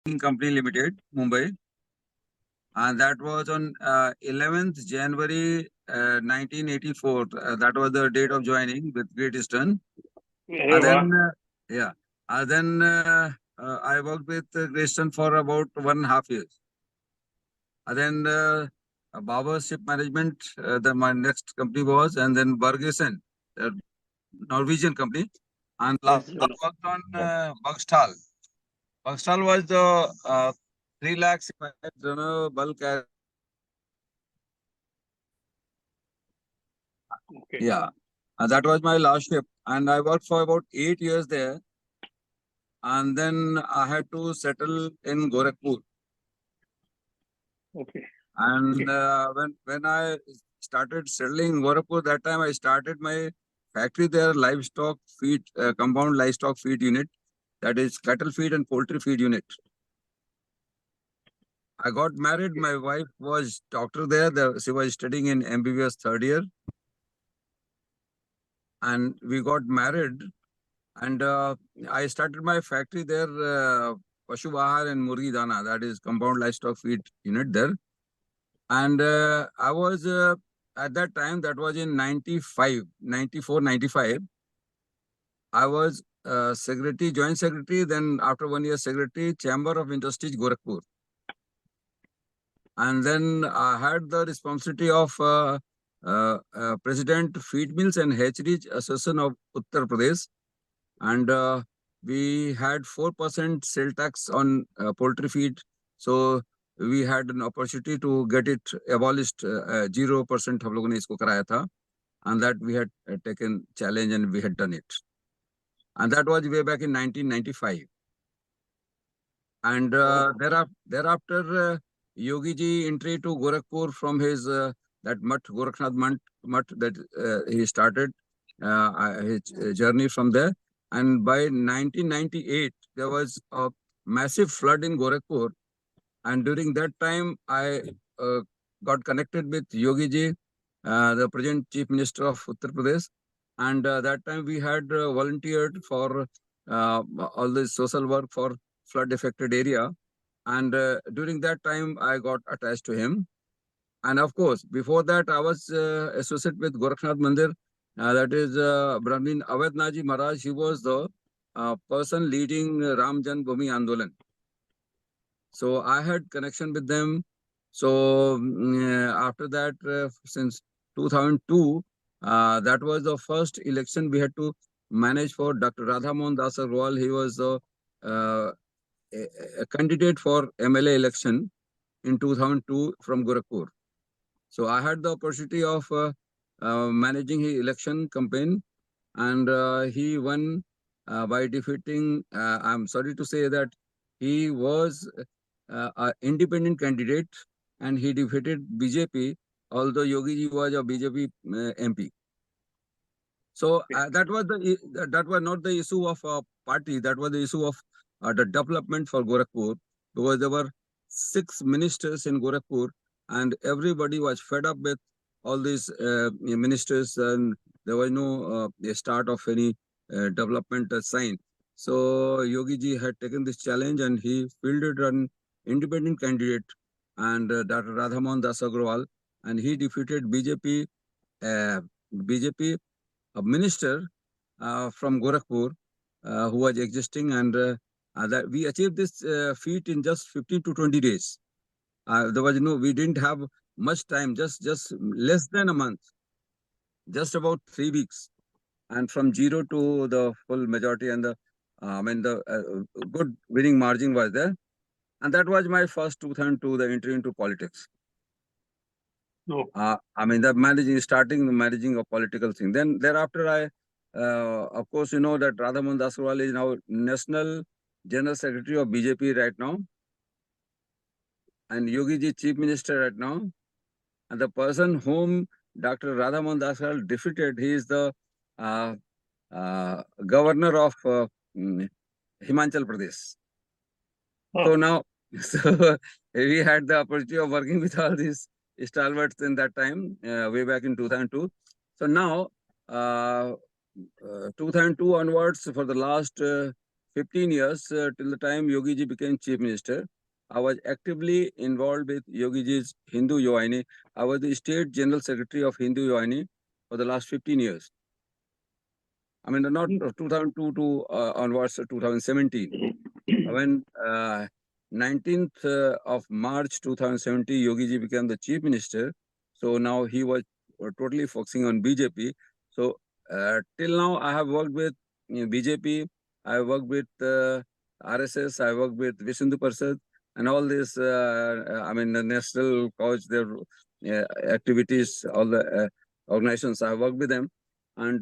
Company Limited, Mumbai, and that was on 11th January 1984. That was the date of joining with Great Eastern. अरे वाह Yeah, then I worked with Great Eastern for about 1.5 years. Then Bauer Ship Management, then my next company was, and then Bergesen, a Norwegian company, and last I worked on Bugstal. Bugstal was the 3 lakhs bulk. okay Yeah, that was my last ship, and I worked for about 8 years there, and then I had to settle in Gorakhpur. okay And when I started settling in Gorakhpur, that time I started my factory there, livestock feed, compound livestock feed unit, that is cattle feed and poultry feed unit. I got married. My wife was doctor there. She was studying in MBBS third year, and we got married. And I started my factory there, Pashu Bahar and Murgi Dana, that is compound livestock feed unit there. And I was at that time, that was in 95, 94, 95. I was secretary, joint secretary, then after 1 year secretary, Chamber of Industries, Gorakhpur. And then I had the responsibility of President Feed Mills and Hatcheries Association of Uttar Pradesh. And we had 4% sale tax on poultry feed. So we had an opportunity to get it abolished. 0% हम लोगों ने इसको कराया था, and that we had taken challenge and we had done it. And that was way back in 1995. And thereafter, Yogi ji entry to Gorakhpur from his that Mutt, Gorakhnath Mutt that he started his journey from there. And by 1998, there was a massive flood in Gorakhpur. And during that time, I got connected with Yogi ji, the present Chief Minister of Uttar Pradesh. And that time we had volunteered for all this social work for flood affected area. And during that time, I got attached to him. And of course, before that, I was associated with Gorakhnath Mandir. That is Brahmin Avednaji Maharaj. He was the person leading Ram Janmabhoomi Andolan. So I had connection with them. So after that, since 2002, that was the first election we had to manage for Dr. Radha Mohan Das Agarwal. He was uh, a candidate for MLA election in 2002 from Gorakhpur. So I had the opportunity of managing his election campaign, and he won by defeating. I'm sorry to say that he was an independent candidate, and he defeated BJP. Although Yogi ji was a BJP MP. So that was not the issue of a party. That was the issue of the development for Gorakhpur, because there were 6 ministers in Gorakhpur, and everybody was fed up with all these ministers, and there was no start of any development sign. So Yogi ji had taken this challenge, and he fielded an independent candidate, and Dr. Radhamohan Das Agarwal, and he defeated BJP. BJP a minister from Gorakhpur who was existing, and that we achieved this feat in just 15 to 20 days. There was we didn't have much time, just less than a month, just about 3 weeks, and from zero to the full majority, and the the good winning margin was there, and that was my first 2002 the entry into politics. no The starting the managing a political thing. Then thereafter, of course, you know that Radhamohan Daswal is now National General Secretary of BJP right now, and Yogi ji Chief Minister right now. And the person whom Dr. Radhamohan Daswal defeated, he is the uh, governor of Himachal Pradesh. oh, So now, so we had the opportunity of working with all these stalwarts in that time, way back in 2002. So now, 2002 onwards, for the last 15 years till the time Yogi ji became chief minister. I was actively involved with Yogi ji's Hindu Yovani. I was the state general secretary of Hindu Yovani for the last 15 years. I mean, not 2002 to onwards, 2017. When 19th of March 2017, Yogi ji became the chief minister. So now he was totally focusing on BJP. So till now, I have worked with BJP. I worked with RSS. I worked with Vishindu Parsad and all this. I mean, the national cause, their activities, all the organizations. I worked with them, and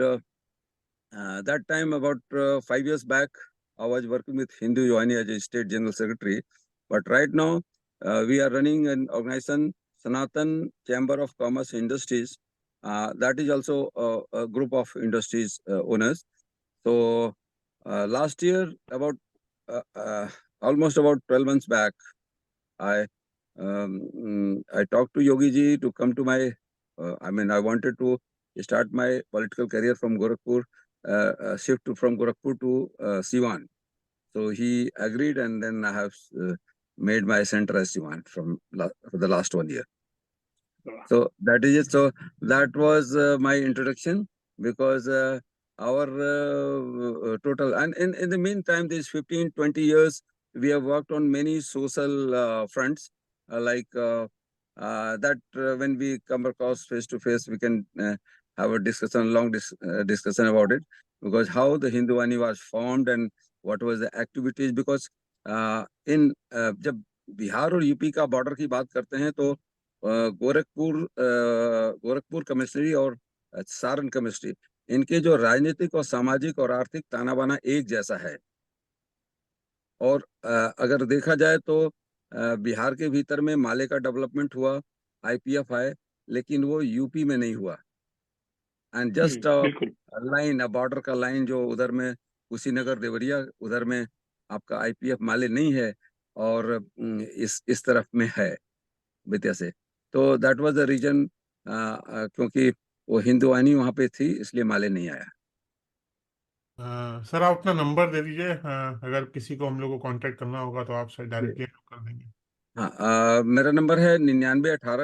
that time, about 5 years back, I was working with Hindu Yovani as a state general secretary. But right now, we are running an organization, Sanatan Chamber of Commerce Industries. That is also a group of industries owners. So last year, about uh, uh, almost about 12 months back, I I talked to Yogi ji to come to my. I mean, I wanted to start my political career from Gorakhpur, shift from Gorakhpur to Siwan. So he agreed, and then I have made my center as Siwan for the last 1 year. So that is it. So that was my introduction, because our total, and in the meantime, these 15, 20 years, we have worked on many social fronts, that when we come across face to face, we can have a discussion, discussion about it, because how the Hindwani was formed and what was the activities, because in जब बिहार और UP का border की बात करते हैं, तो गोरखपुर कमिश्नरी और सारण कमिश्नरी, इनके जो राजनीतिक और सामाजिक और आर्थिक ताना बाना एक जैसा है। और अगर देखा जाए तो बिहार के भीतर में माले का डेवलपमेंट हुआ, आईपीएफ आए, लेकिन वो यूपी में नहीं हुआ। एंड जस्ट बिल्कुल लाइन, बॉर्डर का लाइन जो उधर में कुशीनगर देवरिया, उधर में आपका आईपीएफ माले नहीं है, और इस तरफ में है विद्या से। तो दैट वाज द रीजन, क्योंकि वो हिंदुवानी वहां पे थी, इसलिए माले नहीं आया। सर आप अपना नंबर दे दीजिए, अगर किसी को हम लोग को कांटेक्ट करना होगा तो आपसे जी। डायरेक्टली कर देंगे। हाँ, मेरा नंबर है 9918